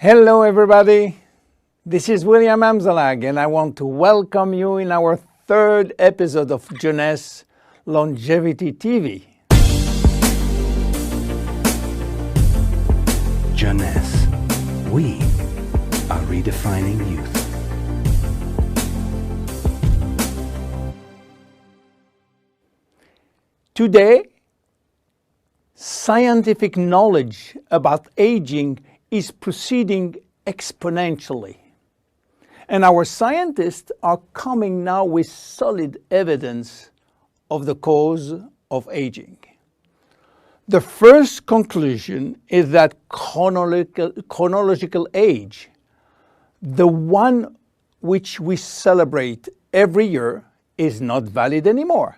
Hello everybody, this is William Amzalag and I want to welcome you in our third episode of Jeunesse Longevity TV. Jeunesse, we are redefining youth. Today, scientific knowledge about aging is proceeding exponentially. And our scientists are coming now with solid evidence of the cause of aging. The first conclusion is that chronological age, the one which we celebrate every year, is not valid anymore.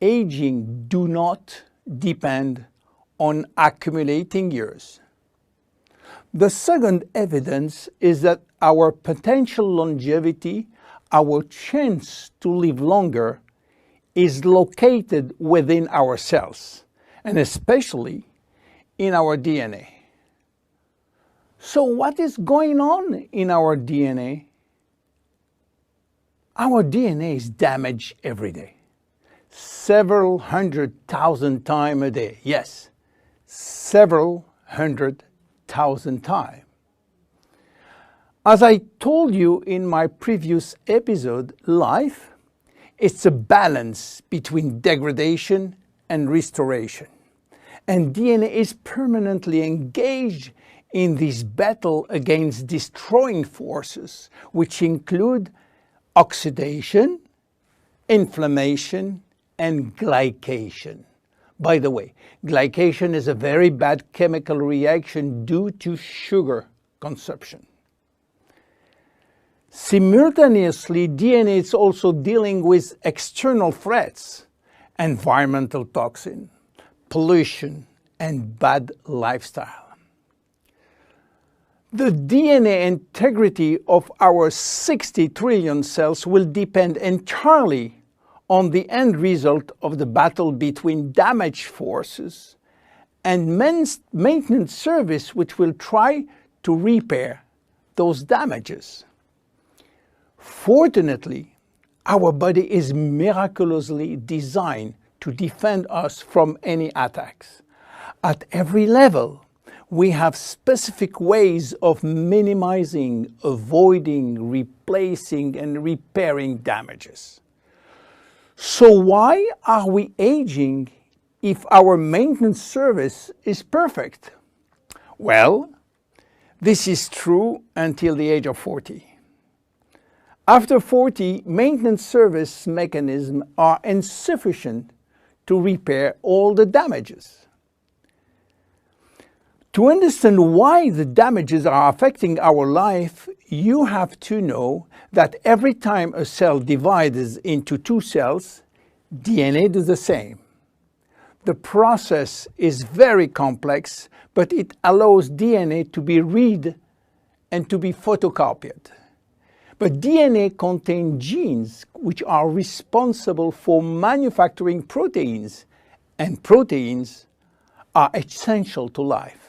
Aging do not depend on accumulating years. The second evidence is that our potential longevity, our chance to live longer, is located within our cells, and especially in our DNA. So what is going on in our DNA? Our DNA is damaged every day. Several 100,000 times a day. Yes, several 100,000 times. As I told you in my previous episode, life, it's a balance between degradation and restoration. And DNA is permanently engaged in this battle against destroying forces, which include oxidation, inflammation, and glycation. By the way, glycation is a very bad chemical reaction due to sugar consumption. Simultaneously, DNA is also dealing with external threats, environmental toxin, pollution, and bad lifestyle. The DNA integrity of our 60 trillion cells will depend entirely on the end result of the battle between damage forces and maintenance service, which will try to repair those damages. Fortunately, our body is miraculously designed to defend us from any attacks. At every level, we have specific ways of minimizing, avoiding, replacing, and repairing damages. So why are we aging if our maintenance service is perfect? Well, this is true until the age of 40. After 40, maintenance service mechanisms are insufficient to repair all the damages. To understand why the damages are affecting our life, you have to know that every time a cell divides into two cells, DNA does the same. The process is very complex, but it allows DNA to be read and to be photocopied. But DNA contains genes which are responsible for manufacturing proteins, and proteins are essential to life.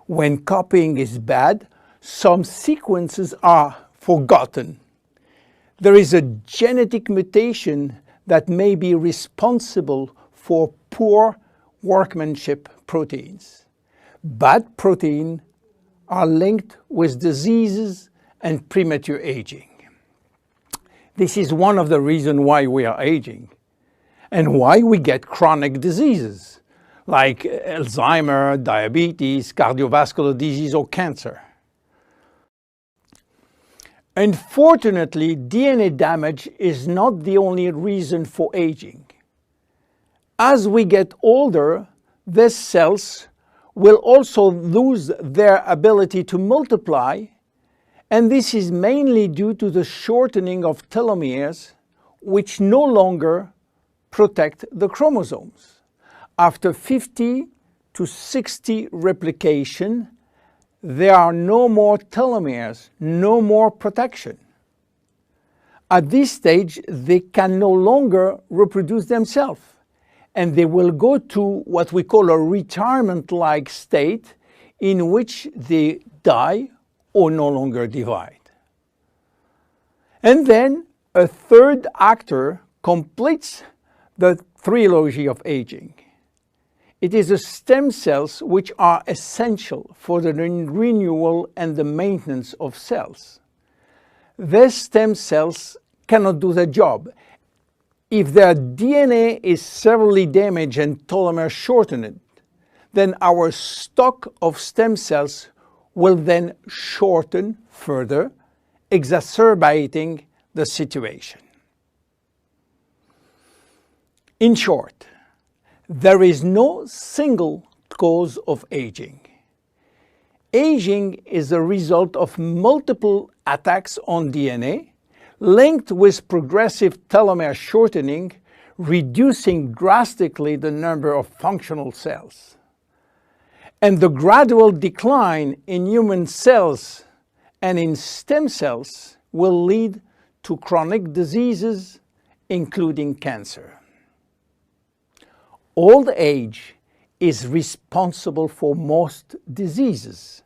When copying is bad, some sequences are forgotten. There is a genetic mutation that may be responsible for poor workmanship proteins. Bad proteins are linked with diseases and premature aging. This is one of the reasons why we are aging and why we get chronic diseases like Alzheimer's, diabetes, cardiovascular disease, or cancer. Unfortunately, DNA damage is not the only reason for aging. As we get older, these cells will also lose their ability to multiply, and this is mainly due to the shortening of telomeres, which no longer protect the chromosomes. After 50 to 60 replication, there are no more telomeres, no more protection. At this stage, they can no longer reproduce themselves, and they will go to what we call a retirement-like state, in which they die or no longer divide. And then a third actor completes the trilogy of aging. It is the stem cells which are essential for the renewal and the maintenance of cells. These stem cells cannot do the job. If their DNA is severely damaged and telomere shortened, then our stock of stem cells will then shorten further, exacerbating the situation. In short, there is no single cause of aging. Aging is a result of multiple attacks on DNA linked with progressive telomere shortening, reducing drastically the number of functional cells. And the gradual decline in human cells and in stem cells will lead to chronic diseases, including cancer. Old age is responsible for most diseases.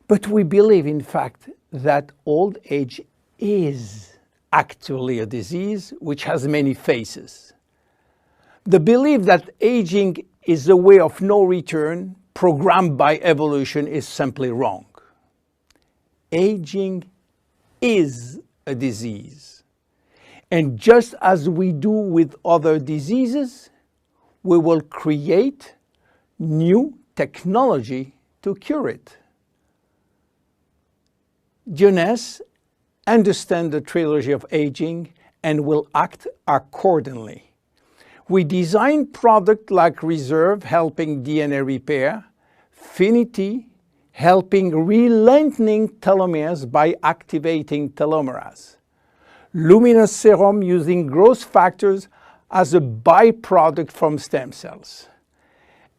But we believe, in fact, that old age is actually a disease which has many faces. The belief that aging is a way of no return programmed by evolution is simply wrong. Aging is a disease. And just as we do with other diseases, we will create new technology to cure it. Jeunesse understands the trilogy of aging and will act accordingly. We design products like Reserve, helping DNA repair, Finity, helping re-lengthening telomeres by activating telomerase, Luminous Serum using growth factors as a byproduct from stem cells.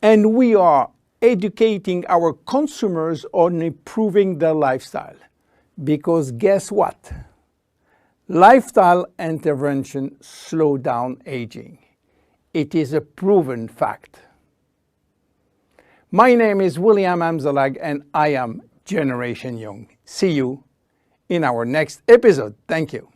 And we are educating our consumers on improving their lifestyle. Because guess what? Lifestyle intervention slow down aging. It is a proven fact. My name is William Amzalag and I am Generation Young. See you in our next episode. Thank you.